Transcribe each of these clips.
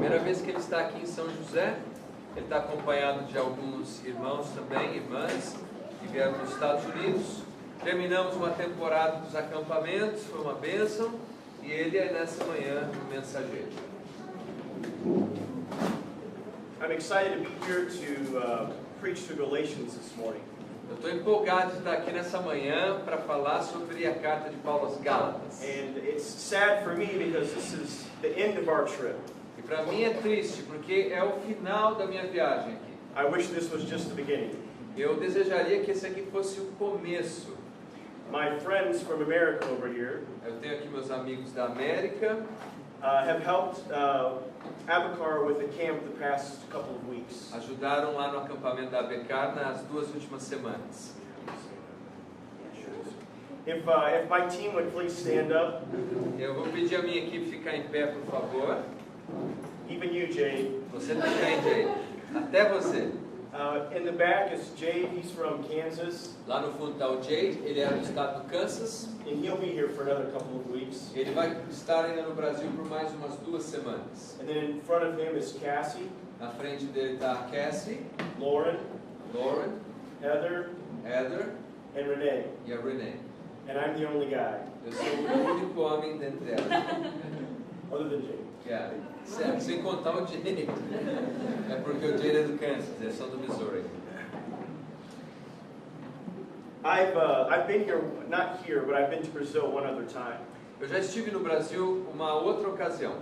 Primeira vez que ele está aqui em São José. Ele está acompanhado de alguns irmãos também, irmãs, que vieram dos Estados Unidos. Terminamos uma temporada dos acampamentos, foi uma bênção, e ele é nessa manhã o mensageiro. I'm excited to be here to preach through Galatians this morning. Eu estou empolgado de estar aqui nessa manhã para falar sobre a carta de Paulo aos Gálatas. And it's sad for me because this is the end of our trip. E para mim é triste, porque é o final da minha viagem aqui. I wish this was just the beginning. Eu desejaria que esse aqui fosse o começo. My friends from America over here Eu tenho aqui meus amigos da América. have helped Abacar with the camp the past couple of weeks. Ajudaram lá no acampamento da Abacar nas 2 últimas semanas. If my team would please stand up. Eu vou pedir a minha equipe ficar em pé, por favor. Even you, Jay. Você também, Jay. Até você. In the back is Jay. He's from Kansas. Lá no fundo está o Jay. Ele é do estado do Kansas. And he'll be here for another couple of weeks. Ele vai estar ainda no Brasil por mais umas 2 semanas. And then in front of him is Cassie. Na frente dele está a Cassie, Lauren. Heather And Renee. e a Renee. And I'm the only guy. Eu sou o único homem dentre elas. Other than Jay. Yeah. Certo, sem contar o Jay. É porque o Jay é do Kansas, eles são do Missouri. I've been here, not here, but I've been to Brazil one other time. Eu já estive no Brasil uma outra ocasião.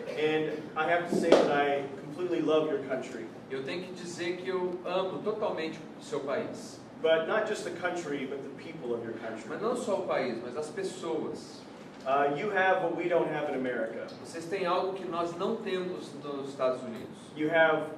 And I have to say that I completely love your country. Eu tenho que dizer que eu amo totalmente o seu país. But not just the country, but the people of your country. Mas não só o país, mas as pessoas. You have what we don't have in America. Vocês têm algo que nós não temos nos Estados Unidos. You have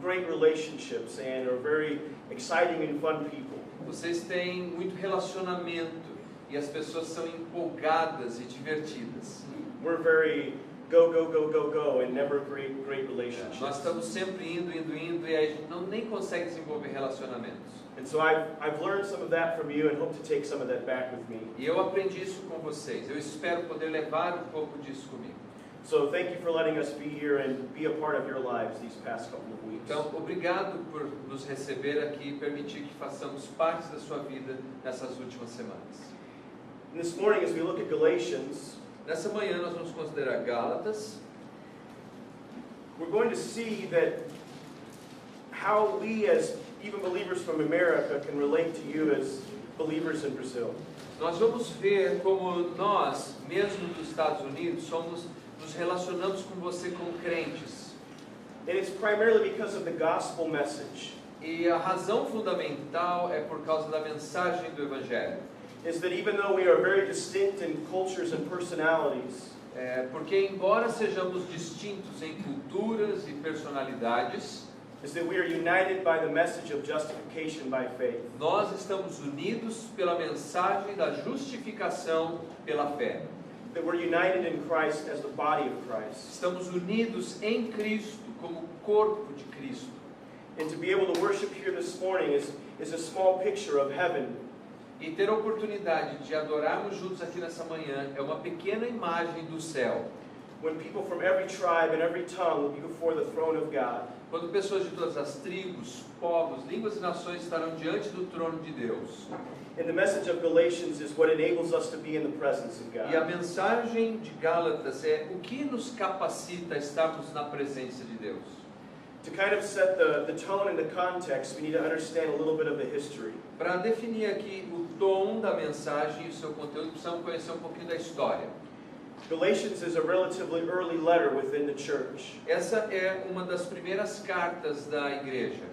great relationships and are very exciting and fun people. Vocês têm muito relacionamento e as pessoas são empolgadas e divertidas. We're very go and never great relationships. Nós estamos sempre indo e a gente nem consegue desenvolver relacionamentos. And so I've learned some of that from you and hope to take some of that back with me. E eu aprendi isso com vocês. Eu espero poder levar um pouco disso comigo. So thank you for letting us be here and be a part of your lives these past couple of weeks. Então, obrigado por nos receber aqui e permitir que façamos parte da sua vida nessas últimas semanas. And this morning, as we look at Galatians, Nessa manhã nós vamos considerar Gálatas. we're going to see that how we as even believers from America can relate to you as believers in Brazil. Nós vamos ver como nós, mesmo dos Estados Unidos, nos relacionamos com você como crentes. And it's primarily because of the gospel message. E a razão fundamental é por causa da mensagem do Evangelho. Is that even though we are very distinct in cultures and personalities, Porque embora sejamos distintos em culturas e personalidades, is that we are united by the message of justification by faith. nós estamos unidos pela mensagem da justificação pela fé. That we're united in Christ as the body of Christ. Estamos unidos em Cristo como corpo de Cristo. And to be able to worship here this morning is a small picture of heaven. E ter a oportunidade de adorarmos juntos aqui nessa manhã é uma pequena imagem do céu. When people from every tribe and every tongue will be before the throne of God. Quando pessoas de todas as tribos, povos, línguas e nações estarão diante do trono de Deus. And the message of Galatians is what enables us to be in the presence of E a God. mensagem de Gálatas é o que nos capacita a estarmos na presença de Deus. To kind of set the tone and the context, we need to understand a little bit of the history. Para definir aqui o tom da mensagem e o seu conteúdo, precisamos conhecer um pouquinho da história. Galatians is a relatively early letter within the church. Essa é uma das primeiras cartas da igreja.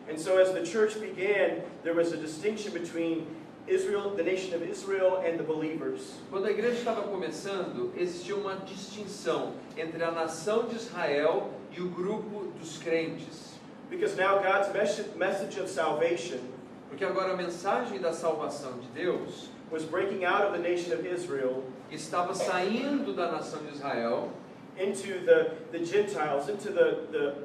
And so as the church began, there was a distinction between Israel, the nation of Israel, and the believers. Quando a igreja estava começando, existia uma distinção entre a nação de Israel e o grupo dos crentes. Because now God's message of salvation Porque agora a mensagem da salvação de Deus was breaking out of the nation of Israel estava saindo da nação de Israel into the Gentiles, into the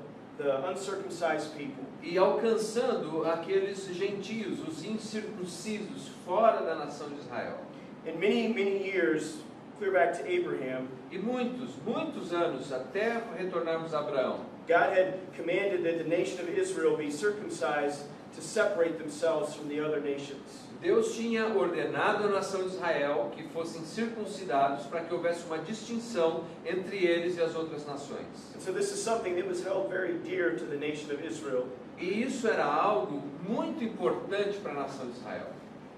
uncircumcised people. e alcançando aqueles gentios, os incircuncisos, fora da nação de Israel. In many years, clear back to Abraham, E muitos anos até retornarmos a Abraão, God had commanded that the nation of Israel be circumcised to separate themselves from the other nations. Deus tinha ordenado à nação de Israel que fossem circuncidados para que houvesse uma distinção entre eles e as outras nações. And so this is something that was held very dear to the nation of Israel. E isso era algo muito importante para a nação de Israel.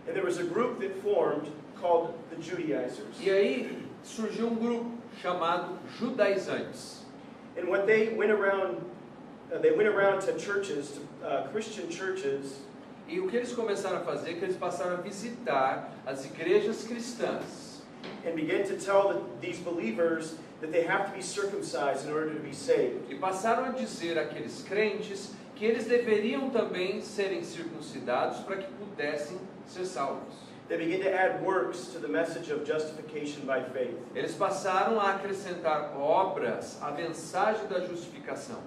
And there was a group that formed called the Judaizers. E aí surgiu um grupo chamado judaizantes. And when they went around to churches, to Christian churches, E o que eles começaram a fazer é que eles passaram a visitar as igrejas cristãs. and began to tell these believers that they have to be circumcised in order to be saved. E passaram a dizer àqueles crentes que eles deveriam também serem circuncidados para que pudessem ser salvos. They began to add works to the message of justification by faith. Eles passaram a acrescentar obras à mensagem da justificação.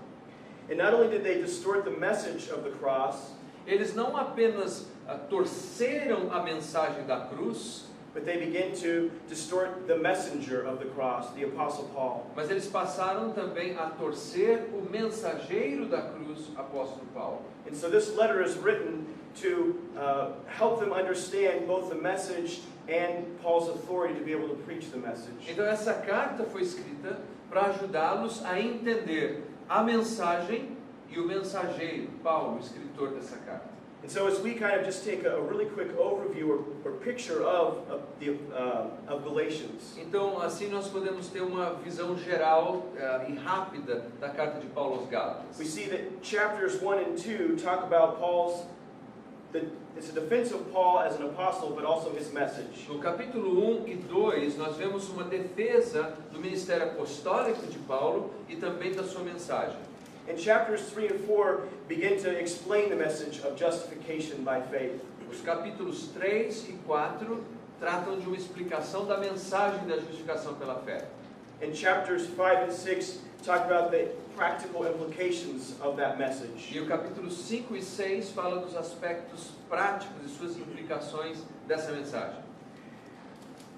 And not only did they distort the message of the cross, Eles não apenas torceram a mensagem da cruz, but they began to distort the messenger of the cross, the Apostle Paul. mas eles passaram também a torcer o mensageiro da cruz, apóstolo Paulo. And so this letter is written to help them understand both the message and Paul's authority to be able to preach the message. Então essa carta foi escrita para ajudá-los a entender a mensagem e o mensageiro, Paulo, o escritor dessa carta. And so as we kind of just take a really quick overview or picture of Galatians, Então, assim nós podemos ter uma visão geral e rápida da carta de Paulo aos Gálatas. we see that chapters 1 and 2 talk about it's a defense of Paul as an apostle, but also his message. No capítulo 1 e 2, nós vemos uma defesa do ministério apostólico de Paulo e também da sua mensagem. And chapters 3 and 4 begin to explain the message of justification by faith. Os capítulos 3 e 4 tratam de uma explicação da mensagem da justificação pela fé. And chapters 5 and 6 talk about the practical implications of that message. E o capítulo 5 e 6 fala dos aspectos práticos e suas implicações dessa mensagem.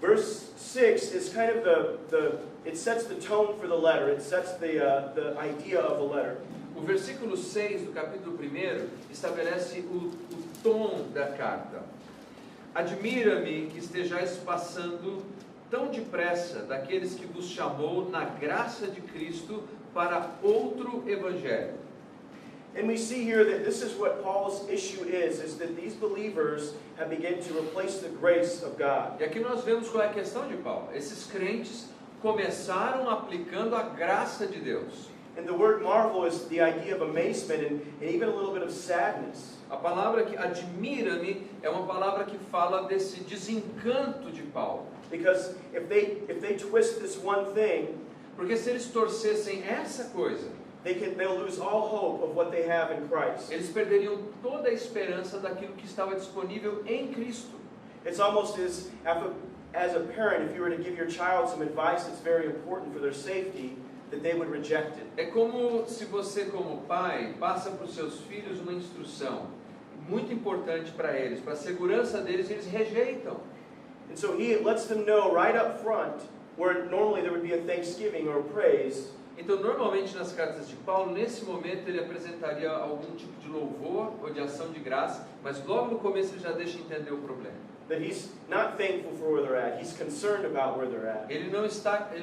Verse 6 is kind of it sets the tone for the letter. It sets the idea of the letter. O versículo 6 do capítulo 1 estabelece o tom da carta. Admira-me que estejais passando tão depressa daqueles que vos chamou na graça de Cristo para outro evangelho. And we see here that this is what Paul's issue is that these believers have begun to replace the grace of God. E aqui nós vemos qual é a questão de Paulo. Esses crentes começaram aplicando a graça de Deus. And the word marvel is the idea of amazement and even a little bit of sadness. A palavra que admira-me é uma palavra que fala desse desencanto de Paulo. Because if they twist this one thing, Porque se eles torcessem essa coisa, they'll lose all hope of what they have in Christ. eles perderiam toda a esperança daquilo que estava disponível em Cristo. It's almost as a parent, if you were to give your child some advice that's very important for their safety, that they would reject it. É como se você, como pai, passa para os seus filhos uma instrução muito importante para eles, para a segurança deles, e eles rejeitam. And so he lets them know right up front, where normally there would be a thanksgiving or praise, Então, normalmente nas cartas de Paulo, nesse momento ele apresentaria algum tipo de louvor ou de ação de graça, mas logo no começo ele já deixa entender o problema. that he's not thankful for where they're at. He's concerned about where they're at. Ele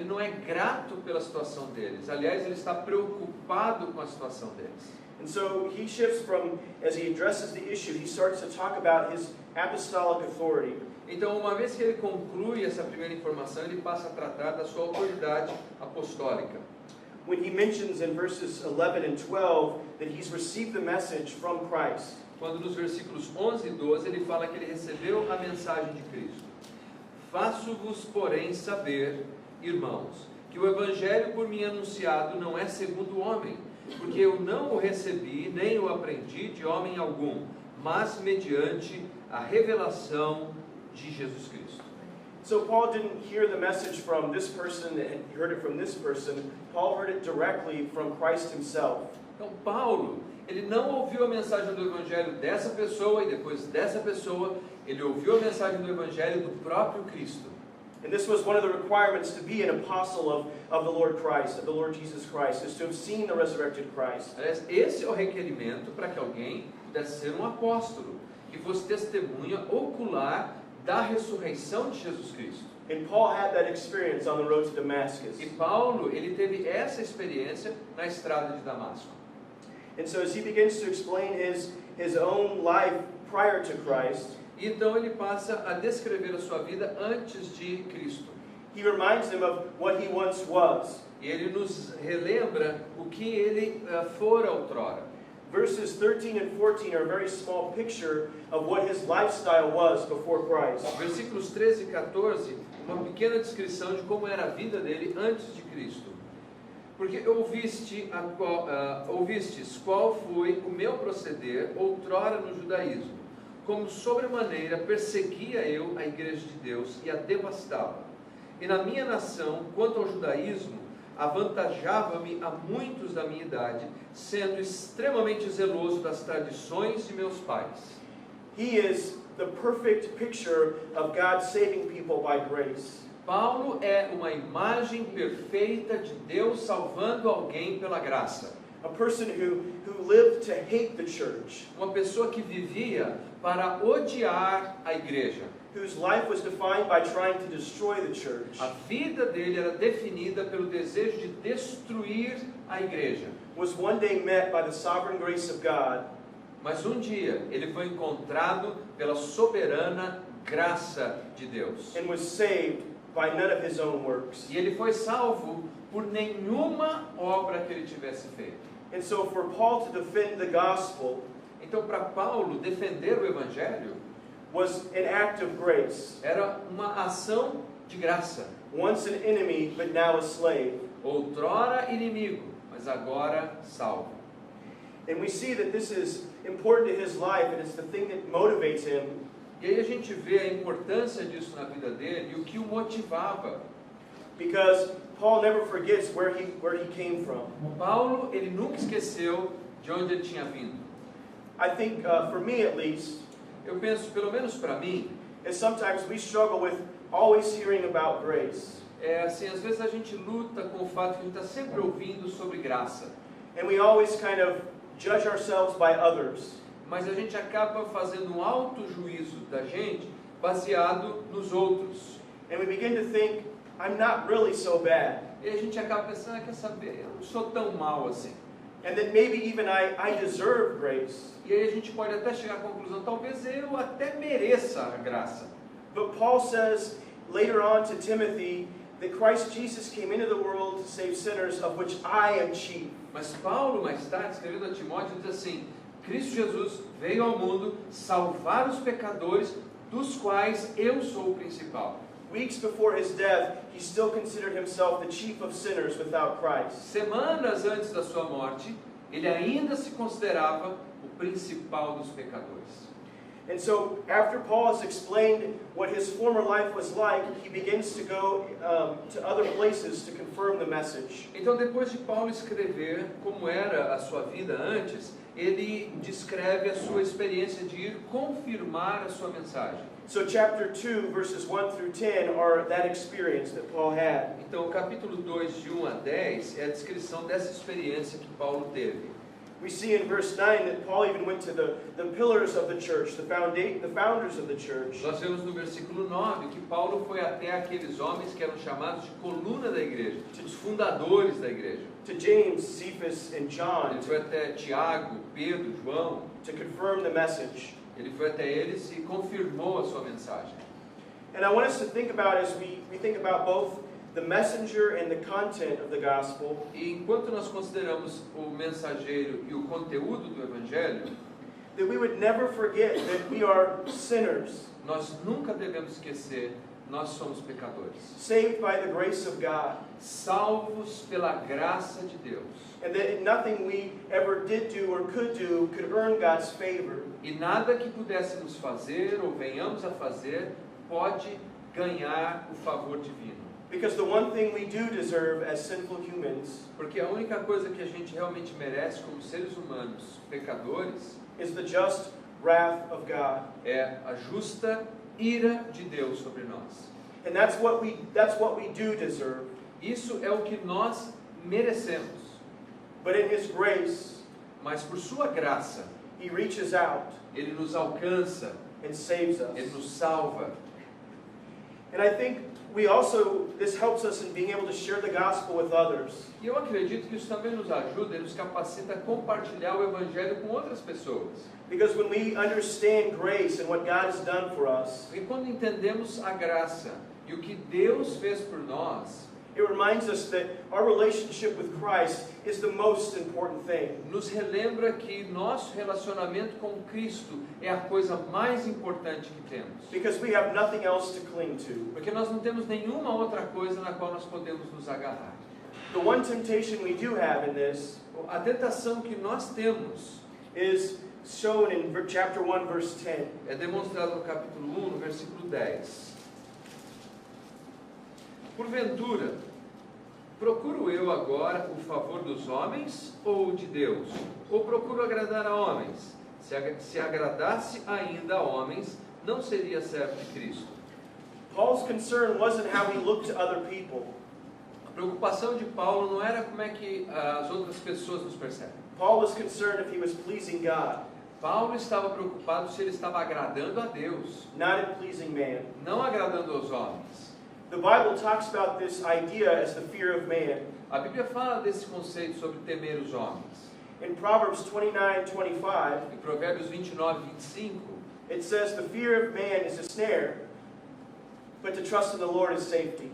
não é grato pela situação deles. Aliás, ele está preocupado com a situação deles. And so he shifts from, as he addresses the issue, he starts to talk about his apostolic authority. Então, uma vez que ele conclui essa primeira informação, ele passa a tratar da sua autoridade apostólica. When he mentions in verses 11 and 12 that he's received the message from Christ. Quando nos versículos 11 e 12 ele fala que ele recebeu a mensagem de Cristo. Faço-vos, porém, saber, irmãos, que o evangelho por mim anunciado não é segundo o homem, porque eu não o recebi, nem o aprendi de homem algum, mas mediante a revelação de Jesus Cristo. So Paul didn't hear the message from this person and he heard it from this person. Paul heard it directly from Christ himself. Então Paulo, ele não ouviu a mensagem do evangelho dessa pessoa e depois dessa pessoa, ele ouviu a mensagem do evangelho do próprio Cristo. And this was one of the requirements to be an apostle of the Lord Christ, of the Lord Jesus Christ, is to have seen the resurrected Christ. Aliás, esse é o requerimento para que alguém pudesse ser um apóstolo, que fosse testemunha ocular da ressurreição de Jesus Cristo. And Paul had that experience on the road to Damascus. E Paulo, ele teve essa experiência na estrada de Damasco. And so as he begins to explain his own life prior to Christ, Então ele passa a descrever a sua vida antes de Cristo. he reminds them of what he once was. E ele nos relembra o que ele fora outrora. Verses 13 and 14 are a very small picture of what his lifestyle was before Christ. Versículos 13 e 14, uma pequena descrição de como era a vida dele antes de Cristo. Porque ouvistes qual foi o meu proceder outrora no judaísmo, como sobremaneira perseguia eu a igreja de Deus e a devastava. E na minha nação, quanto ao judaísmo, avantajava-me a muitos da minha idade, sendo extremamente zeloso das tradições de meus pais. He is the perfect picture of God saving people by grace. Paulo é uma imagem perfeita de Deus salvando alguém pela graça. A person who lived to hate the church, Uma pessoa que vivia para odiar a igreja. whose life was defined by trying to destroy the church, A vida dele era definida pelo desejo de destruir a igreja. was one day met by the sovereign grace of God, Mas um dia ele foi encontrado pela soberana graça de Deus. and was saved by none of his own works. E ele foi salvo por nenhuma obra que ele tivesse feito. And so for Paul to defend the gospel Então, para Paulo, defender o evangelho was an act of grace. era uma ação de graça. Once an enemy, but now a slave. Outrora inimigo, mas agora salvo. And we see that this is important to his life, and it's the thing that motivates him. E aí a gente vê a importância disso na vida dele e o que o motivava. Because Paul never forgets where he came from. Paulo, ele nunca esqueceu de onde ele tinha vindo. I think, for me at least, Eu penso, pelo menos para mim, is sometimes we struggle with always hearing about grace. é assim, às vezes a gente luta com o fato que a gente está sempre ouvindo sobre graça. And we always kind of judge ourselves by others. Mas a gente acaba fazendo um auto-juízo da gente baseado nos outros. And we begin to think, I'm not really so bad. E a gente acaba pensando, quer saber, eu não sou tão mal assim. And that maybe even I deserve grace. E aí a gente pode até chegar à conclusão, talvez eu até mereça a graça. But Paul says later on to Timothy that Christ Jesus came into the world to save sinners, of which I am chief. Mas Paulo, mais tarde, escrevendo a Timóteo, diz assim: Cristo Jesus veio ao mundo salvar os pecadores, dos quais eu sou o principal. Weeks before his death, he still considered himself the chief of sinners without Christ. Semanas antes da sua morte, ele ainda se considerava o principal dos pecadores. And so, after Paul has explained what his former life was like, he begins to go to other places to confirm the message. Então, depois de Paulo escrever como era a sua vida antes, ele descreve a sua experiência de ir confirmar a sua mensagem. So chapter 2, verses 1 through 10 are that experience that Paul had. Então, o capítulo 2, de 1 a 10, é a descrição dessa experiência que Paulo teve. We see in verse 9 that Paul even went to the pillars of the church, the founders of the church. Nós vemos no versículo 9 que Paulo foi até aqueles homens que eram chamados de coluna da igreja, os fundadores da igreja. To James, Cephas, and John Ele foi até Tiago, Pedro, João. to confirm the message. Ele foi até eles e confirmou a sua mensagem. And I want us to think about, as we think about both the messenger and the content of the gospel, E enquanto nós consideramos o mensageiro e o conteúdo do evangelho, that we would never forget that we are sinners, nós nunca devemos esquecer, nós somos pecadores, saved by the grace of God, salvos pela graça de Deus. and that nothing we ever did do or could do could earn God's favor. E nada que pudéssemos fazer ou venhamos a fazer pode ganhar o favor divino. Because the one thing we do deserve as sinful humans Porque a única coisa que a gente realmente merece como seres humanos pecadores is the just wrath of God. é a justa ira de Deus sobre nós. And that's what we do deserve. Isso é o que nós merecemos. But in His grace, Mas por sua graça, He reaches out Ele nos alcança, and saves Ele us. nos salva. And I think this helps us in being able to share the gospel with others. E eu acredito que isso também nos ajuda e nos capacita a compartilhar o Evangelho com outras pessoas. Because when we understand grace and what God has done for us, Porque quando entendemos a graça e o que Deus fez por nós, it reminds us that our relationship with Christ is the most important thing. nos relembra que nosso relacionamento com Cristo é a coisa mais importante que temos. Because we have nothing else to cling to. Porque nós não temos nenhuma outra coisa na qual nós podemos nos agarrar. The one temptation we do have in this A tentação que nós temos is shown in chapter 1, verse 10. é demonstrada no capítulo 1, no versículo 10. Porventura, procuro eu agora o favor dos homens ou de Deus? Ou procuro agradar a homens? Se agradasse ainda a homens, não seria servo de Cristo. Paul's concern wasn't how he looked to other people. A preocupação de Paulo não era como é que as outras pessoas nos percebem. Paul was concerned if he was pleasing God, Paulo estava preocupado se ele estava agradando a Deus, not in pleasing man. não agradando aos homens. The Bible talks about this idea as the fear of man. A Bíblia fala desse conceito sobre temer os homens. In Proverbs 29:25, Em Provérbios 29, 25, it says, "The fear of man is a snare, but to trust in the Lord is safety."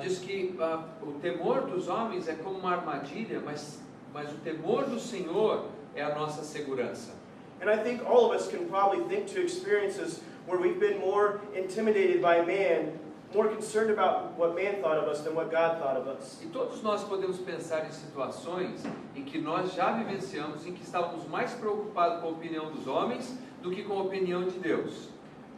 diz que o temor dos homens é como uma armadilha, mas o temor do Senhor é a nossa segurança. And I think all of us can probably think to experiences where we've been more intimidated by man, more concerned about what man thought of us than what God thought of us. E todos nós podemos pensar em situações em que nós já vivenciamos, em que estávamos mais preocupados com a opinião dos homens do que com a opinião de Deus.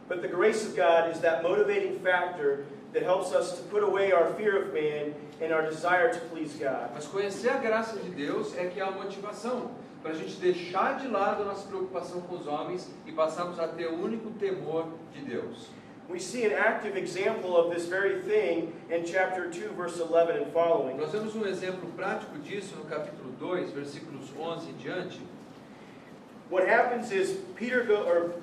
But the grace of God is that motivating factor that helps us to put away our fear of man and our desire to please God. Mas conhecer a graça de Deus é que é a motivação para a gente deixar de lado a nossa preocupação com os homens e passarmos a ter o único temor de Deus. We see an active example of this very thing in chapter 2, verse 11 and following. Nós temos um exemplo prático disso no capítulo 2, versículos 11 em diante. What happens is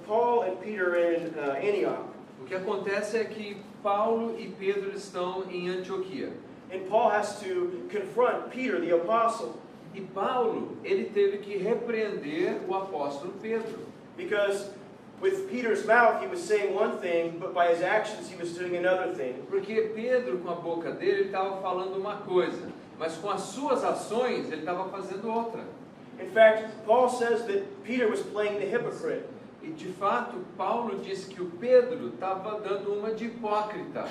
Paul and Peter are in Antioch, O que acontece é que Paulo e Pedro estão em Antioquia. and Paul has to confront Peter, the apostle, E Paulo, ele teve que repreender o apóstolo Pedro. because with Peter's mouth he was saying one thing, but by his actions he was doing another thing. Porque Pedro, com a boca dele, ele estava falando uma coisa, mas com as suas ações, ele estava fazendo outra. In fact, Paul says that Peter was playing the hypocrite. E de fato, Paulo disse que o Pedro estava dando uma de hipócrita.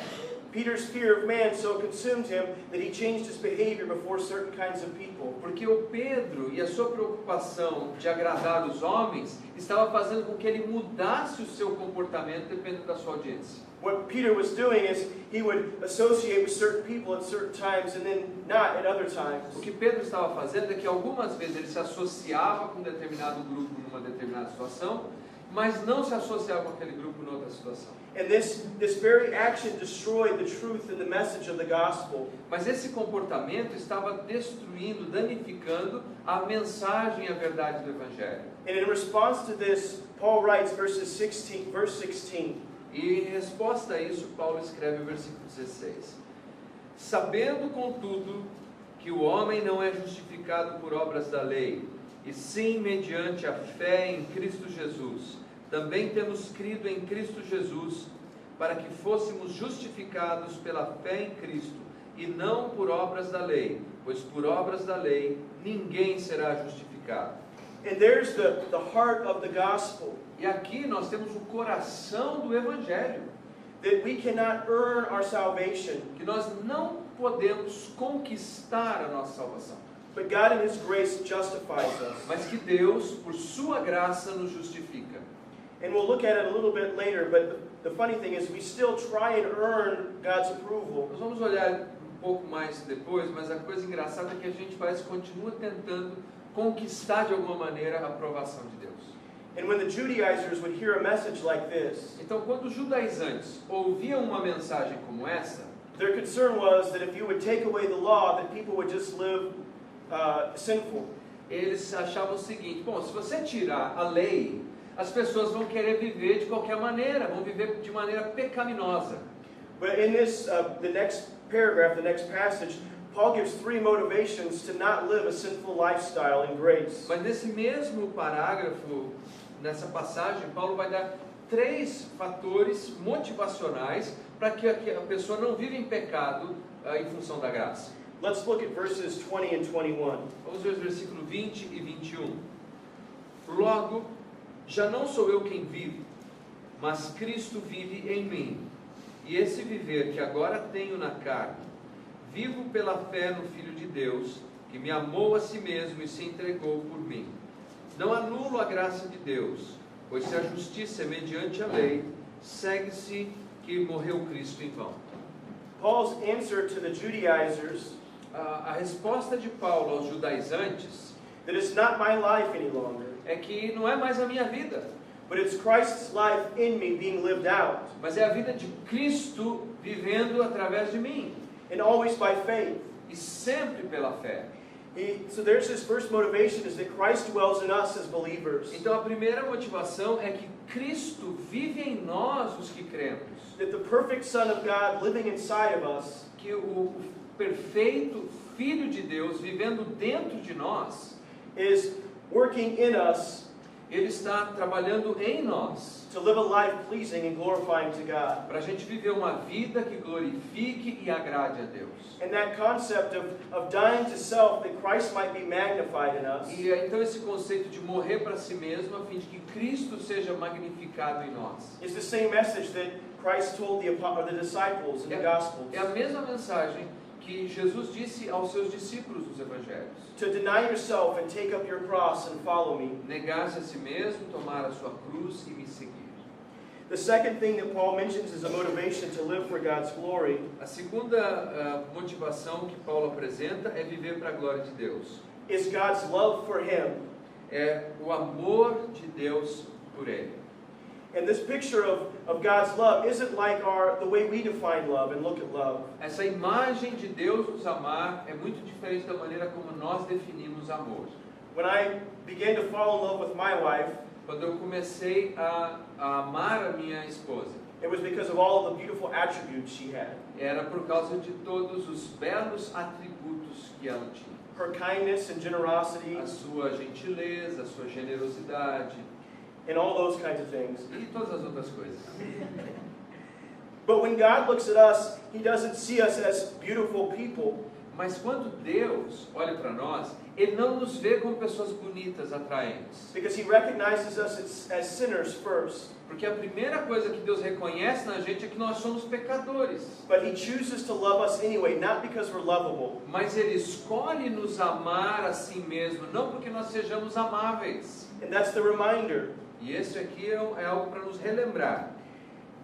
Peter's fear of man so consumed him that he changed his behavior before certain kinds of people. Porque o Pedro e a sua preocupação de agradar os homens estava fazendo com que ele mudasse o seu comportamento dependendo da sua audiência. What Peter was doing is he would associate with certain people at certain times and then not at other times. O que Pedro estava fazendo é que algumas vezes ele se associava com um determinado grupo numa determinada situação, mas não se associava com aquele grupo em outra situação. And this very action destroyed the truth and the message of the gospel. Mas esse comportamento estava destruindo, danificando a mensagem e a verdade do Evangelho. And in response to this, Paul writes verse 16. E em resposta a isso, Paulo escreve o versículo 16. Sabendo, contudo, que o homem não é justificado por obras da lei, e sim mediante a fé em Cristo Jesus, também temos crido em Cristo Jesus, para que fôssemos justificados pela fé em Cristo, e não por obras da lei, pois por obras da lei ninguém será justificado. And there's the heart of the gospel. E aqui nós temos o coração do Evangelho, That we cannot earn our salvation, que nós não podemos conquistar a nossa salvação, but God in His grace justifies us. mas que Deus, por sua graça, nos justifica. And we'll look at it a little bit later, but the funny thing is we still try and earn God's approval. Nós vamos olhar um pouco mais depois, mas a coisa engraçada é que a gente parece que continua tentando conquistar de alguma maneira a aprovação de Deus. And when the Judaizers would hear a message like this, Então, quando os judaizantes ouviam uma mensagem como essa, their concern was that if you would take away the law, that people would just live sinful. eles achavam o seguinte: bom, se você tirar a lei, as pessoas vão querer viver de qualquer maneira, vão viver de maneira pecaminosa. But in this, the next paragraph, the next passage, Paul gives 3 motivations to not live a sinful lifestyle in grace. Mas nesse mesmo parágrafo, nessa passagem, Paulo vai dar 3 fatores motivacionais para que a pessoa não viva em pecado em função da graça. Let's look at verses 20 and 21. Vamos ver os versículos 20 e 21. Logo, já não sou eu quem vive, mas Cristo vive em mim. E esse viver que agora tenho na carne, vivo pela fé no Filho de Deus, que me amou a si mesmo e se entregou por mim. Não anulo a graça de Deus, pois se a justiça é mediante a lei, segue-se que morreu Cristo em vão. Paul's answer to the Judaizers A resposta de Paulo aos judaizantes that it's not my life any longer, é que não é mais a minha vida, but it's Christ's life in me being lived out, mas é a vida de Cristo vivendo através de mim, and always by faith. e sempre pela fé. So there's this first motivation, is that Christ dwells in us as believers. Então a primeira motivação é que Cristo vive em nós, os que cremos. That the perfect Son of God living inside of us Que o perfeito Filho de Deus vivendo dentro de nós, is working in us Ele está trabalhando em nós, to live a life pleasing and glorifying to God. para a gente viver uma vida que glorifique e agrade a Deus. And that concept of dying to self, that Christ might be magnified in us, E então esse conceito de morrer para si mesmo, a fim de que Cristo seja magnificado em nós. is the same message that Christ told the disciples in the Gospels. É a mesma mensagem que Jesus disse aos seus discípulos nos Evangelhos. To deny yourself and take up your cross and follow me. Negar-se a si mesmo, tomar a sua cruz e me seguir. The second thing that Paul mentions is a motivation to live for God's glory. A segunda motivação que Paulo apresenta é viver para a glória de Deus. Is God's love for him. É o amor de Deus por ele. And this picture of God's love isn't like the way we define love and look at love. Essa imagem de Deus nos amar é muito diferente da maneira como nós definimos amor. When I began to fall in love with my wife, Quando eu comecei a amar a minha esposa, it was because of all of the beautiful attributes she had. era por causa de todos os belos atributos que ela tinha. Her kindness and generosity A sua gentileza, a sua generosidade and all those kinds of things. e todas as outras coisas. But when God looks at us, He doesn't see us as beautiful people. Mas quando Deus olha para nós, Ele não nos vê como pessoas bonitas, atraentes. Because He recognizes us as sinners first. Porque a primeira coisa que Deus reconhece na gente é que nós somos pecadores. But He chooses to love us anyway, not because we're lovable. Mas Ele escolhe nos amar a si mesmo, não porque nós sejamos amáveis. And that's the reminder. E esse aqui é algo para nos relembrar.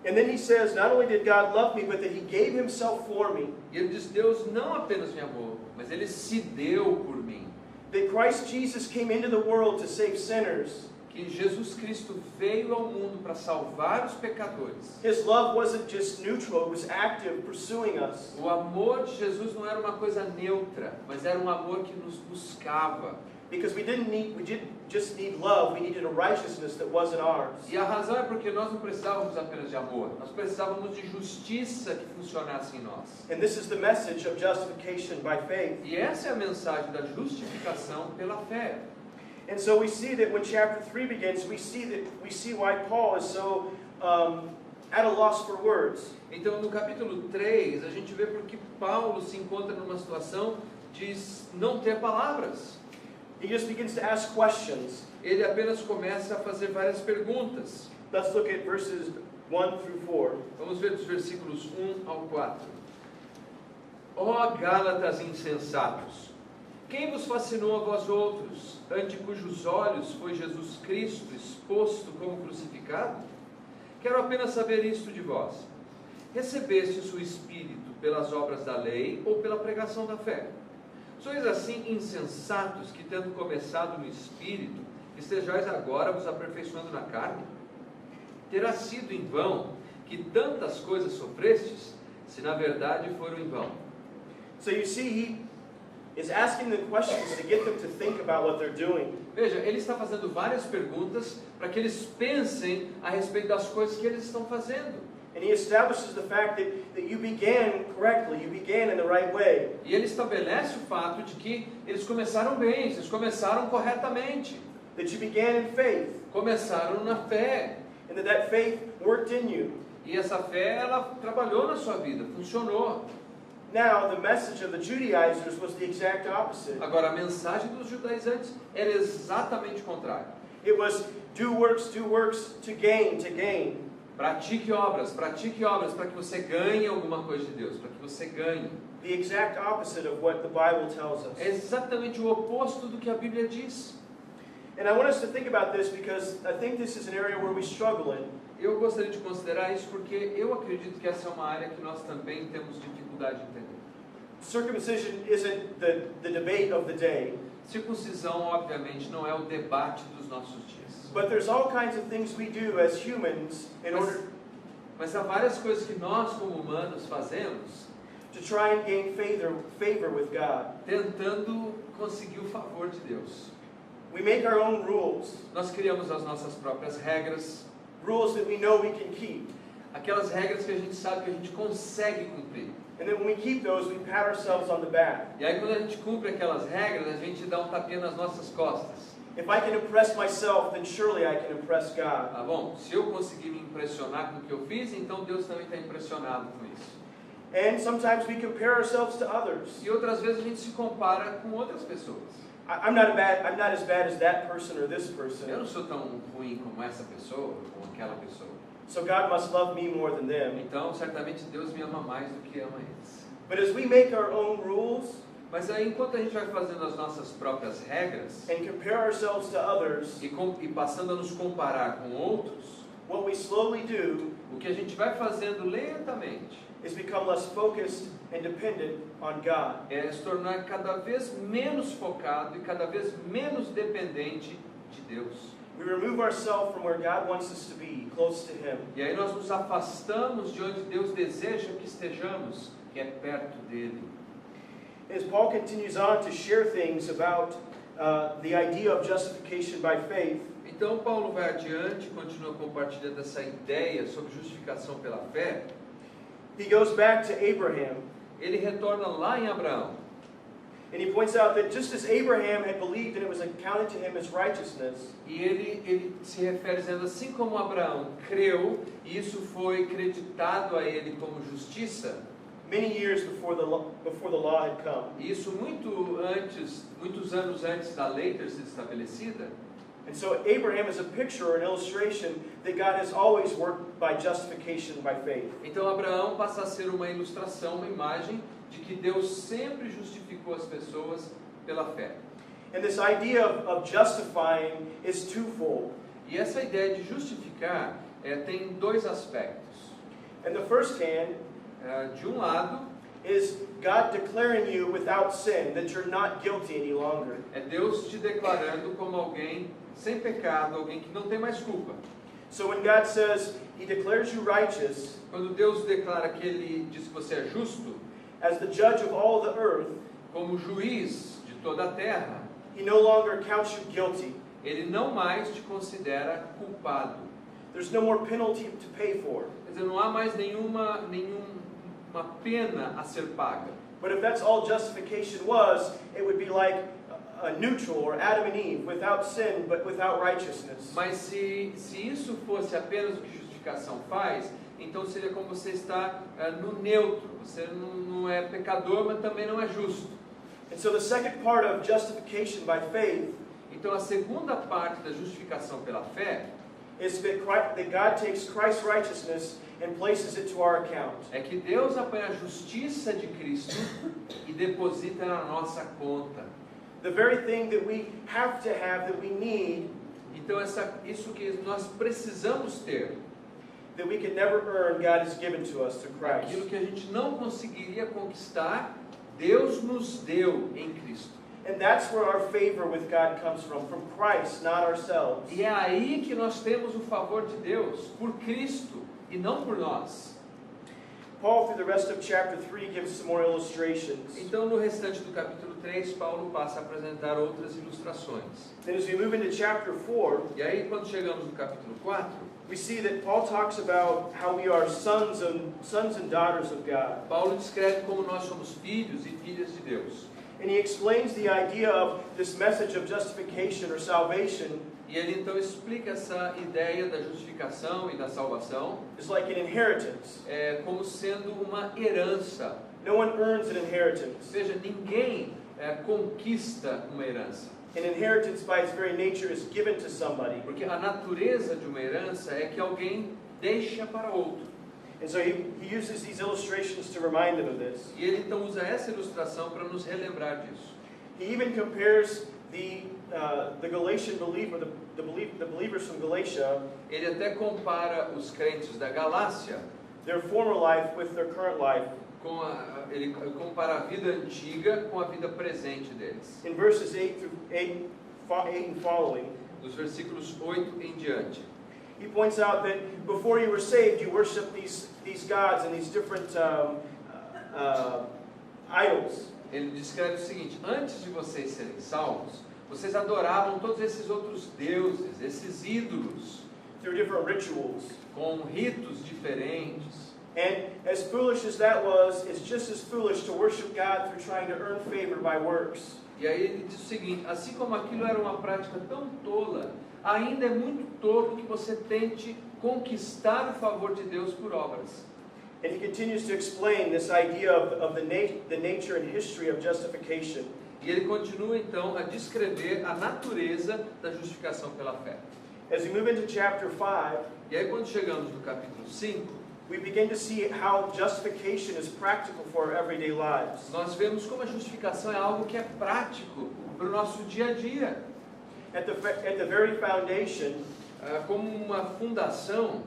And then He says, not only did God love me, but that He gave Himself for me. E Ele diz, Deus não apenas me amou, mas Ele se deu por mim. That Christ Jesus came into the world to save sinners. Que Jesus Cristo veio ao mundo para salvar os pecadores. His love wasn't just neutral, it was active, pursuing us. O amor de Jesus não era uma coisa neutra, mas era um amor que nos buscava. Because we didn't just need love, we needed a righteousness that wasn't ours. E a razão é porque nós não precisávamos apenas de amor, nós precisávamos de justiça que funcionasse em nós. And this is the message of justification by faith. E essa é a mensagem da justificação pela fé. And so we see that when chapter 3 begins, we see why Paul is so at a loss for words. Então no capítulo 3, a gente vê porque Paulo se encontra numa situação de não ter palavras. He just begins to ask questions. Ele apenas começa a fazer várias perguntas. Let's look at verses 1 through 4. Vamos ver dos versículos 1 ao 4. Ó Gálatas insensatos, quem vos fascinou a vós outros, ante cujos olhos foi Jesus Cristo exposto como crucificado? Quero apenas saber isto de vós. Recebestes o Espírito pelas obras da lei ou pela pregação da fé? Sois assim insensatos que, tendo começado no Espírito, estejais agora vos aperfeiçoando na carne? Terá sido em vão que tantas coisas sofrestes, se na verdade foram em vão. So you see, he is asking the questions to get them to think about what they're doing. Veja, ele está fazendo várias perguntas para que eles pensem a respeito das coisas que eles estão fazendo. And he establishes the fact that you began correctly, you began in the right way. E ele estabelece o fato de que eles começaram bem, eles começaram corretamente. That you began in faith, Começaram na fé. and that faith worked in you. E essa fé, ela trabalhou na sua vida, funcionou. Now, the message of the Judaizers was the exact opposite. Agora, a mensagem dos judaizantes era exatamente o contrário. It was do works to gain, to gain. Pratique obras para que você ganhe alguma coisa de Deus, para que você ganhe. The exact opposite of what the Bible tells us. É exatamente o oposto do que a Bíblia diz. And I want us to think about this because I think this is an area where we struggle in. Eu gostaria de considerar isso porque eu acredito que essa é uma área que nós também temos dificuldade de entender. Circumcision isn't the debate of the day. Circuncisão, obviamente, não é o debate dos nossos dias. But there's all kinds of things we do as humans in order Mas há várias coisas que nós, como humanos, fazemos to try and gain favor with God. tentando conseguir o favor de Deus. We make our own rules, Nós criamos as nossas próprias regras, rules that we know we can keep. aquelas regras que a gente sabe que a gente consegue cumprir. And then when we keep those, we pat ourselves on the back. E aí, quando a gente cumpre aquelas regras, a gente dá um tapinha nas nossas costas. If I can impress myself, then surely I can impress God. Tá bom? Se eu conseguir me impressionar com o que eu fiz, então Deus também está impressionado com isso. And sometimes we compare ourselves to others. E outras vezes a gente se compara com outras pessoas. I'm not as bad as that person or this Eu person. não sou tão ruim como essa pessoa, como aquela pessoa. So God must love me more than them. Então, certamente Deus me ama mais do que ama eles. But as we make our own rules Mas aí, enquanto a gente vai fazendo as nossas próprias regras and compare ourselves to others, e passando a nos comparar com outros, what we slowly do o que a gente vai fazendo lentamente is become less focused and dependent on God. é se tornar cada vez menos focado e cada vez menos dependente de Deus. We remove ourselves from where God wants us to be, close to Him. E aí nós nos afastamos de onde Deus deseja que estejamos, que é perto dele. As Paul continues on to share things about the idea of justification by faith, Então Paulo vai adiante, continua compartilhando essa ideia sobre justificação pela fé. he goes back to Abraham, Ele retorna lá em Abraão. and he points out that just as Abraham had believed and it was accounted to him as righteousness, E ele se refere dizendo assim como Abraão creu, e isso foi creditado a ele como justiça. many years before the law had come. Isso muitos anos antes da lei ter sido estabelecida. And so Abraham is a picture or an illustration that God has always worked by justification by faith. Então Abraão passa a ser uma ilustração, uma imagem de que Deus sempre justificou as pessoas pela fé. And this idea of justifying is twofold. E essa ideia de justificar tem dois aspectos. And the first hand De um lado, is God declaring you without sin, that you're not guilty any longer. é Deus te declarando como alguém sem pecado, alguém que não tem mais culpa. So when God says He declares you righteous Quando Deus declara que Ele diz que você é justo, as the judge of all the earth, como juiz de toda a terra, He no longer counts you guilty. Ele não mais te considera culpado. There's no more penalty to pay for. Quer dizer, não há mais nenhuma pena a ser paga. But if that's all justification was, it would be like a neutral or Adam and Eve, without sin but without righteousness. Mas se isso fosse apenas o que justificação faz, então seria como você está no neutro. Você não é pecador, mas também não é justo. And so the second part of justification by faith Então a segunda parte da justificação pela fé is that God takes Christ's righteousness and places it to our account. é que Deus apanha a justiça de Cristo e deposita na nossa conta. The very thing that we have, that we need, Então isso que nós precisamos ter, that we could never earn, God has given to us through Christ. aquilo que a gente não conseguiria conquistar, Deus nos deu em Cristo. And that's where our favor with God comes from Christ, not ourselves. E é aí que nós temos o favor de Deus, por Cristo e não por nós. Paul, through the rest of chapter 3, gives some more illustrations. Então, no restante do capítulo 3, Paulo passa a apresentar outras ilustrações. Then as we move into chapter 4, E aí, quando chegamos no capítulo 4, we see that Paul talks about how we are sons and daughters of God. Paulo descreve como nós somos filhos e filhas de Deus. And he explains the idea of this message of justification or salvation E ele então explica essa ideia da justificação e da salvação is like an inheritance. como sendo uma herança. No one earns an inheritance. Veja, ninguém conquista uma herança. An inheritance by its very nature is given to somebody. Porque a natureza de uma herança é que alguém deixa para outro. And so he uses these illustrations to remind them of this. E ele então usa essa ilustração para nos relembrar disso. He even compares the Galatian believer, the believers from Galatia, Ele até compara os crentes da Galácia their former life with their current life. ele compara a vida antiga com a vida presente deles. In verses 8 and following, Dos versículos 8 em diante. he points out that before you were saved, you worshiped these gods and these different idols. Ele descreve o seguinte: antes de vocês serem salvos, vocês adoravam todos esses outros deuses, esses ídolos, through different rituals. com ritos diferentes. And as foolish as that was, it's just as foolish to worship God through trying to earn favor by works. E aí ele diz o seguinte: assim como aquilo era uma prática tão tola, ainda é muito tolo que você tente conquistar o favor de Deus por obras. And he continues to explain this idea of the nature and history of justification. E ele continua então a descrever a natureza da justificação pela fé. As we move into chapter 5, E aí quando chegamos no capítulo 5, we begin to see how justification is practical for our everyday lives. nós vemos como a justificação é algo que é prático para o nosso dia a dia. At the very foundation Como uma fundação,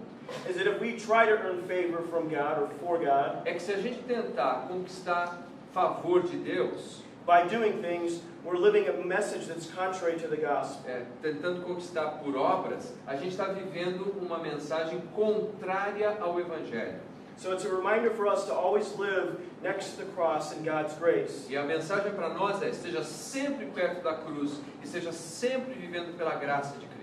is that if we try to earn favor from God or for God, é que se a gente tentar conquistar favor de Deus, by doing things, we're living a message that's contrary to the gospel. tentando conquistar por obras, a gente está vivendo uma mensagem contrária ao Evangelho. So it's a reminder for us to always live next to the cross in God's grace. E a mensagem para nós é: esteja sempre perto da cruz, e esteja sempre vivendo pela graça de Cristo.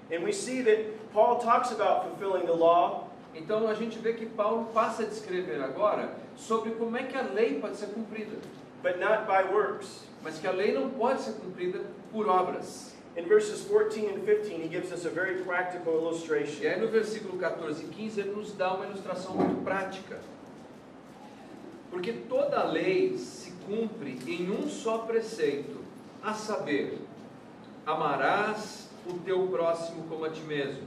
And we see that Paul talks about fulfilling the law, Então a gente vê que Paulo passa a descrever agora sobre como é que a lei pode ser cumprida, but not by works. mas que a lei não pode ser cumprida por obras. In verses 14 and 15, he gives us a very practical E illustration. aí no versículo 14 e 15 ele nos dá uma ilustração muito prática. Porque toda a lei se cumpre em um só preceito, a saber, amarás o teu próximo como a ti mesmo.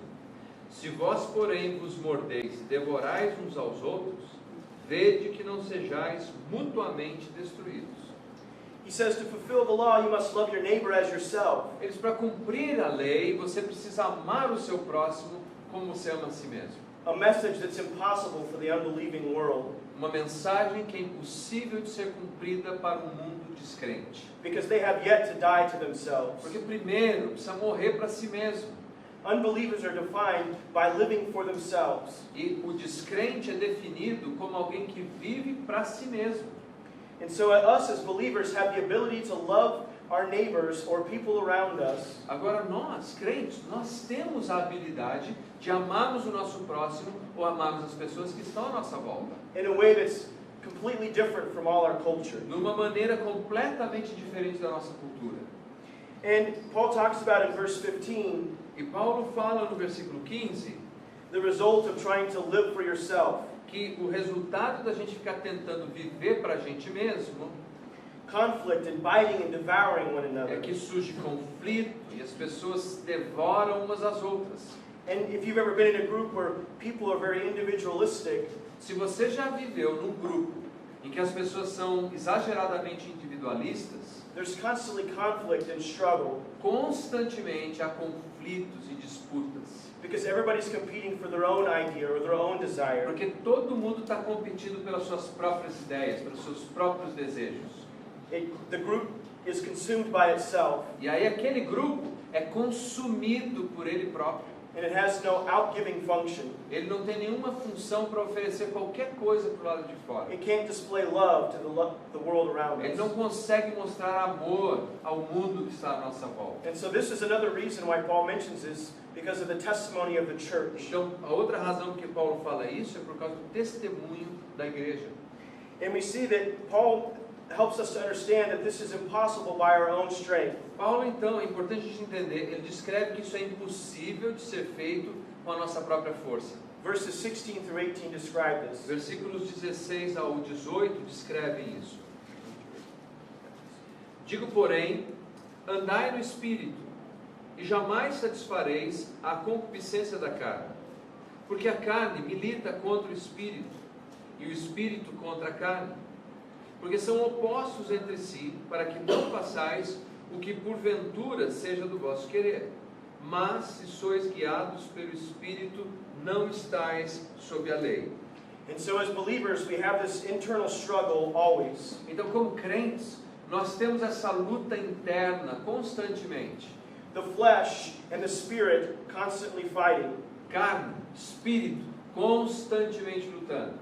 Se vós, porém, vos mordeis e devorais uns aos outros, vede que não sejais mutuamente destruídos. He says to fulfill the law, you must love your neighbor as yourself. Eles, para cumprir a lei, você precisa amar o seu próximo como você ama a si mesmo. A message that's impossible for the unbelieving world, Uma mensagem que é impossível de ser cumprida para um mundo descrente. because they have yet to die to themselves. Porque primeiro precisa morrer para si mesmo. Unbelievers are defined by living for themselves. E o descrente é definido como alguém que vive para si mesmo. And so us as believers have the ability to love our neighbors or people around us Agora nós, crentes, nós temos a habilidade de amarmos o nosso próximo ou amarmos as pessoas que estão à nossa volta. in a way that's completely different from all our culture. De uma maneira completamente diferente da nossa cultura. And Paul talks about in verse 15 E Paulo fala no versículo 15 the result of trying to live for yourself. que o resultado da gente ficar tentando viver para a gente mesmo Conflict and biting and devouring one é another. que surge conflito e as pessoas devoram umas às outras. And if you've ever been in a group where people are very individualistic, Se você já viveu num grupo em que as pessoas são exageradamente individualistas, there's constantly conflict and struggle constantemente há conflitos e disputas. because everybody's competing for their own idea or their own desire. Porque todo mundo está competindo pelas suas próprias ideias, pelos seus próprios desejos. The group is consumed by itself, E aí aquele grupo é consumido por ele próprio. and it has no outgiving function. Ele não tem nenhuma função para oferecer qualquer coisa para o lado de fora. It can't display love to the world around Ele us. não consegue mostrar amor ao mundo que está à nossa volta. And so this is another reason why Paul mentions this, because of the testimony of the church. Então, a outra razão que Paulo fala isso é por causa do testemunho da igreja. And we see that Paul helps us to understand that this is impossible by our own strength. Paulo, então, é importante a gente entender, ele descreve que isso é impossível de ser feito com a nossa própria força. Verses 16 through 18 describe this. Versículos 16 ao 18 descrevem isso. Digo, porém, andai no Espírito, e jamais satisfareis a concupiscência da carne. Porque a carne milita contra o Espírito, e o Espírito contra a carne. Porque são opostos entre si, para que não façais o que porventura seja do vosso querer. Mas, se sois guiados pelo Espírito, não estáis sob a lei. And so as believers, we have this internal struggle always. Então, como crentes, nós temos essa luta interna constantemente. The flesh and the spirit constantly fighting. Carne, espírito, constantemente lutando.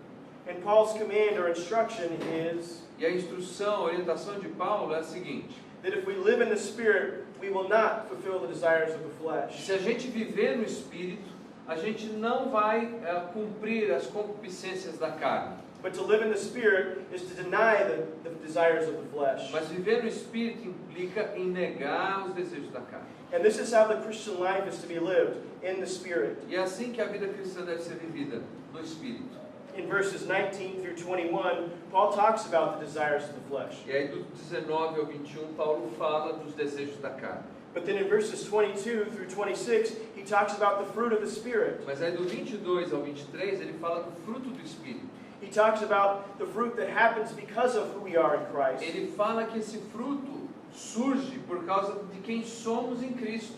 And Paul's command or instruction is E a instrução, a orientação de Paulo é a seguinte: that if we live in the spirit, we will not fulfill the desires of the flesh. se a gente viver no espírito, a gente não vai cumprir as concupiscências da carne. But to live in the spirit is to deny the desires of the flesh. Mas viver no espírito implica em negar os desejos da carne. And this is how the Christian life is to be lived, in the spirit. E é assim que a vida cristã deve ser vivida, no espírito. In verses 19 through 21, Paul talks about the desires of the flesh. E aí do 19 ao 21, Paulo fala dos desejos da carne. But then in verses 22 through 26, he talks about the fruit of the Spirit. Mas aí do 22 ao 23, ele fala do fruto do espírito. He talks about the fruit that happens because of who we are in Christ. Ele fala que esse fruto surge por causa de quem somos em Cristo.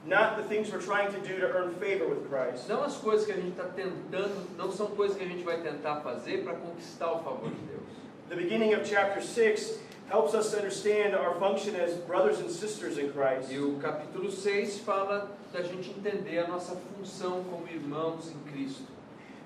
Not the things we're trying to do to earn favor with Christ. Não as coisas que a gente está tentando, não são coisas que a gente vai tentar fazer para conquistar o favor de Deus. The beginning of chapter 6 helps us to understand our function as brothers and sisters in Christ. E o capítulo 6 fala da gente entender a nossa função como irmãos em Cristo.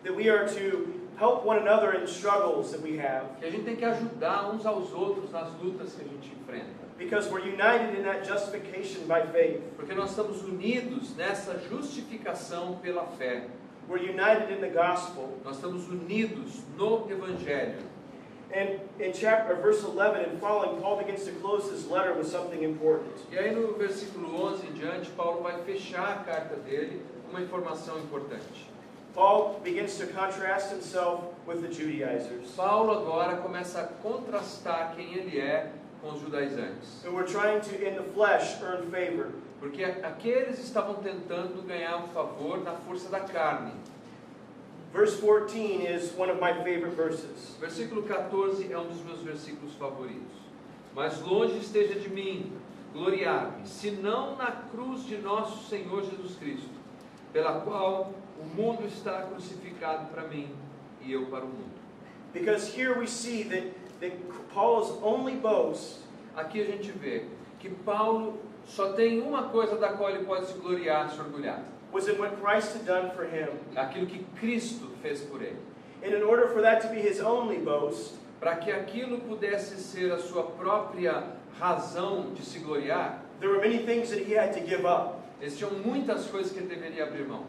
That we are to help one another in struggles that we have. Que a gente tem que ajudar uns aos outros nas lutas que a gente enfrenta. Because we're united in that justification by faith. Porque nós estamos unidos nessa justificação pela fé. We're united in the gospel. Nós estamos unidos no Evangelho. And in verse 11 and following, Paul begins to close his letter with something important. E aí no versículo 11 em diante, Paulo vai fechar a carta dele com uma informação importante. Paul begins to contrast himself with the Judaizers, Paulo agora começa a contrastar quem ele é com os judaizantes. who were trying to, in the flesh, earn favor. Porque aqueles estavam tentando ganhar um favor na força da carne. Verse 14 is one of my favorite verses. Versículo 14 é um dos meus versículos favoritos. Mas longe esteja de mim gloriar-me, senão na cruz de nosso Senhor Jesus Cristo, pela qual o mundo está crucificado para mim e eu para o mundo. Because here we see that Paul's only boast Aqui a gente vê que Paulo só tem uma coisa da qual ele pode se gloriar, se orgulhar. was in what Christ had done for him. Aquilo que Cristo fez por ele. And in order for that to be his only boast, Para que aquilo pudesse ser a sua própria razão de se gloriar, there were many things that he had to give up. existiam muitas coisas que ele deveria abrir mão.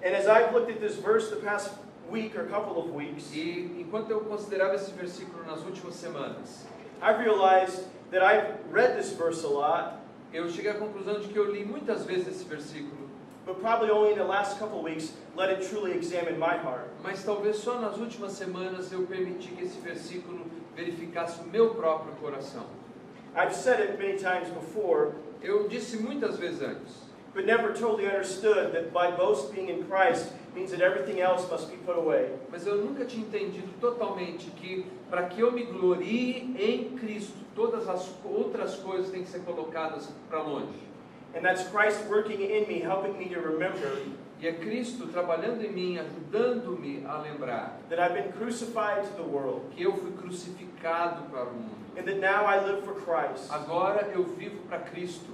And as I've looked at this verse the past week or couple of weeks, E enquanto eu considerava esse versículo nas últimas semanas, I've realized that I've read this verse a lot, eu cheguei à conclusão de que eu li muitas vezes esse versículo, but probably only in the last couple of weeks let it truly examine my heart. mas talvez só nas últimas semanas eu permiti que esse versículo verificasse o meu próprio coração. I've said it many times before, Eu disse muitas vezes antes, but never totally understood that by boast being in Christ means that everything else must be put away. mas eu nunca tinha entendido totalmente que para que eu me glorie em Cristo, todas as outras coisas têm que ser colocadas para longe. And that's Christ working in me, helping me to remember E é Cristo trabalhando em mim, ajudando-me a lembrar that I've been crucified to the world, que eu fui crucificado para o mundo. and that now I live for Christ. Agora eu vivo para Cristo.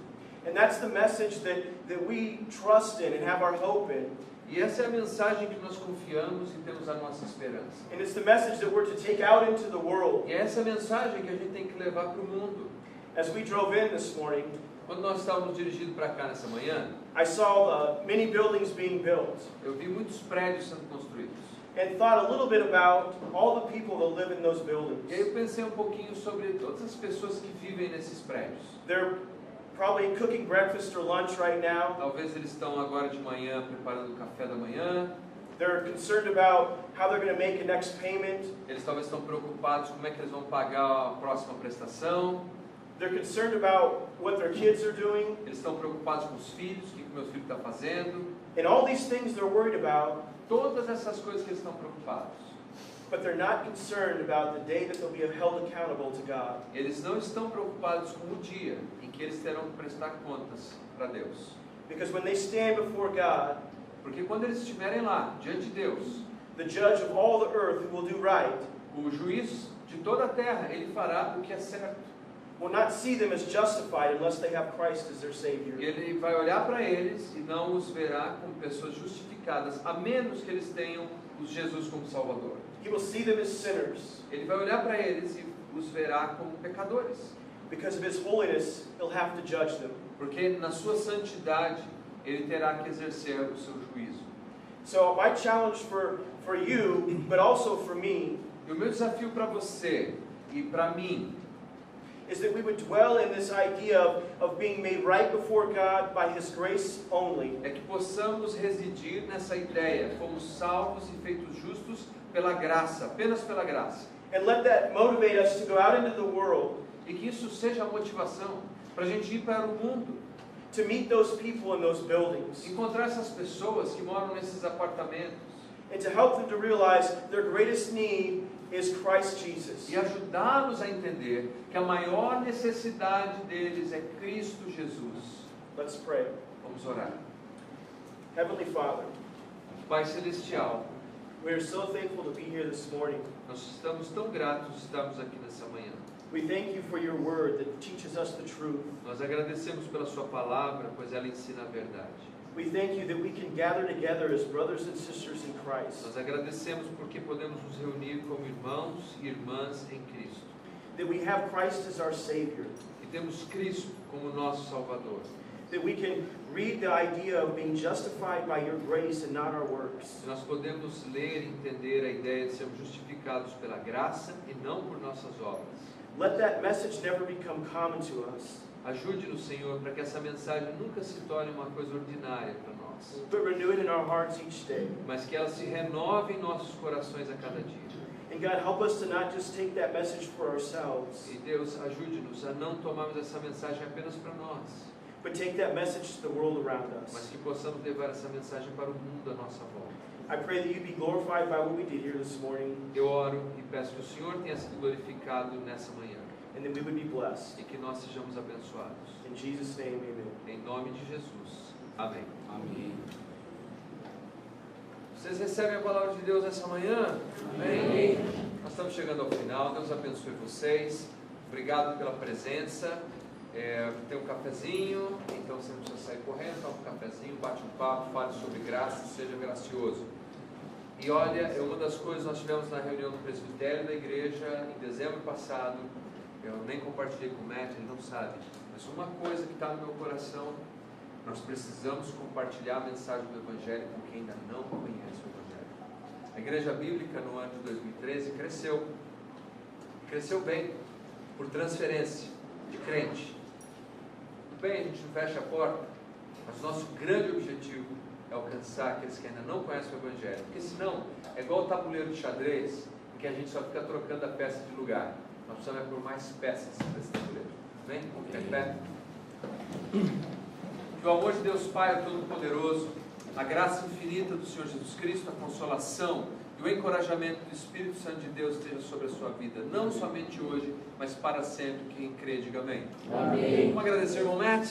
And that's the message that we trust in and have our hope in. E essa é a mensagem que nós confiamos e temos a nossa esperança. And it's the message that we're to take out into the world. E é essa mensagem que a gente tem que levar para o mundo. As we drove in this morning, Quando nós estávamos dirigindo para cá nessa manhã, I saw many buildings being built eu vi muitos prédios sendo construídos. and thought a little bit about all the people that live in those E aí buildings. eu pensei um pouquinho sobre todas as pessoas que vivem nesses prédios. They're probably cooking breakfast or lunch right now. Talvez eles estão agora de manhã preparando o café da manhã. They're concerned about how they're going to make a next payment. Eles talvez estão preocupados como é que eles vão pagar a próxima prestação. They're concerned about what their kids are doing. Eles estão preocupados com os filhos, o que o meu filho está fazendo. And all these things they're worried about, Todas essas coisas que eles estão preocupados. but they're not concerned about the day that they'll be held accountable to God. Eles não estão preocupados com o dia em que eles terão que prestar contas para Deus. Because when they stand before God, Porque quando eles estiverem lá, diante de Deus, the judge of all the earth who will do right, o juiz de toda a terra, ele fará o que é certo. will not see them as justified unless they have Christ as their Savior. Ele vai olhar para eles e não os verá como pessoas justificadas, a menos que eles tenham o Jesus como Salvador. He will see them as sinners. Ele vai olhar para eles e os verá como pecadores. Because of His holiness, He'll have to judge them. Porque na sua santidade, ele terá que exercer o seu juízo. So my challenge for you, but also for me, E o meu desafio para você e para mim is that we would dwell in this idea of being made right before God by His grace only. é que possamos residir nessa ideia, fomos salvos e feitos justos pela graça, apenas pela graça. And let that motivate us to go out into the world, E que isso seja a motivação para a gente ir para o mundo, to meet those people in those buildings, encontrar essas pessoas que moram nesses apartamentos and to help them to realize their greatest need is Christ Jesus. e ajudá-los a entender que a maior necessidade deles é Cristo Jesus. Let's pray. Vamos orar. Heavenly Father, Pai Celestial, we are so thankful to be here this morning. nós estamos tão gratos de estarmos aqui nessa manhã. We thank you for your word that teaches us the truth. Nós agradecemos pela sua palavra, pois ela ensina a verdade. We thank you that we can gather together as brothers and sisters in Christ. Nós agradecemos porque podemos nos reunir como irmãos e irmãs em Cristo. That we have Christ as our Savior. E temos Cristo como nosso Salvador. That we can read the idea of being justified by your grace and not our works. Nós podemos ler e entender a ideia de sermos justificados pela graça e não por nossas obras. Let that message never become common to us, Ajude-nos, Senhor, para que essa mensagem nunca se torne uma coisa ordinária para nós, but renew it in our hearts each day. mas que ela se renove em nossos corações a cada dia. And God, help us to not just take that message for ourselves, E Deus, ajude-nos a não tomarmos essa mensagem apenas para nós, but take that message to the world around mas us. que possamos levar essa mensagem para o mundo à nossa volta. I pray that you be glorified by what we did here this morning, Eu oro e peço que o Senhor tenha sido glorificado nessa manhã and that we would be blessed. e que nós sejamos abençoados. In Jesus' name, amen. Em nome de Jesus. Amém. Amém. Vocês recebem a palavra de Deus essa manhã? Amém? Nós estamos chegando ao final. Deus abençoe vocês. Obrigado pela presença. Tem um cafezinho, então você não precisa sair correndo, toma um cafezinho, bate um papo, fale sobre graça, seja gracioso. E olha, uma das coisas nós tivemos na reunião do presbitério da igreja em dezembro passado, eu nem compartilhei com o Matt, ele não sabe, mas uma coisa que está no meu coração, nós precisamos compartilhar a mensagem do Evangelho com quem ainda não conhece o Evangelho. A igreja bíblica no ano de 2013 cresceu bem, por transferência de crente. Tudo bem, a gente não fecha a porta, mas nosso grande objetivo é alcançar aqueles que ainda não conhecem o Evangelho, porque senão é igual o tabuleiro de xadrez, em que a gente só fica trocando a peça de lugar. Nós precisamos por mais peças desse tabuleiro. Vem, vamos ficar em pé. Que o amor de Deus Pai, o Todo-Poderoso, a graça infinita do Senhor Jesus Cristo, a consolação e o encorajamento do Espírito Santo de Deus esteja sobre a sua vida, não somente hoje, mas para sempre. Quem crê, diga amém. Amém. Vamos agradecer, irmão Matt.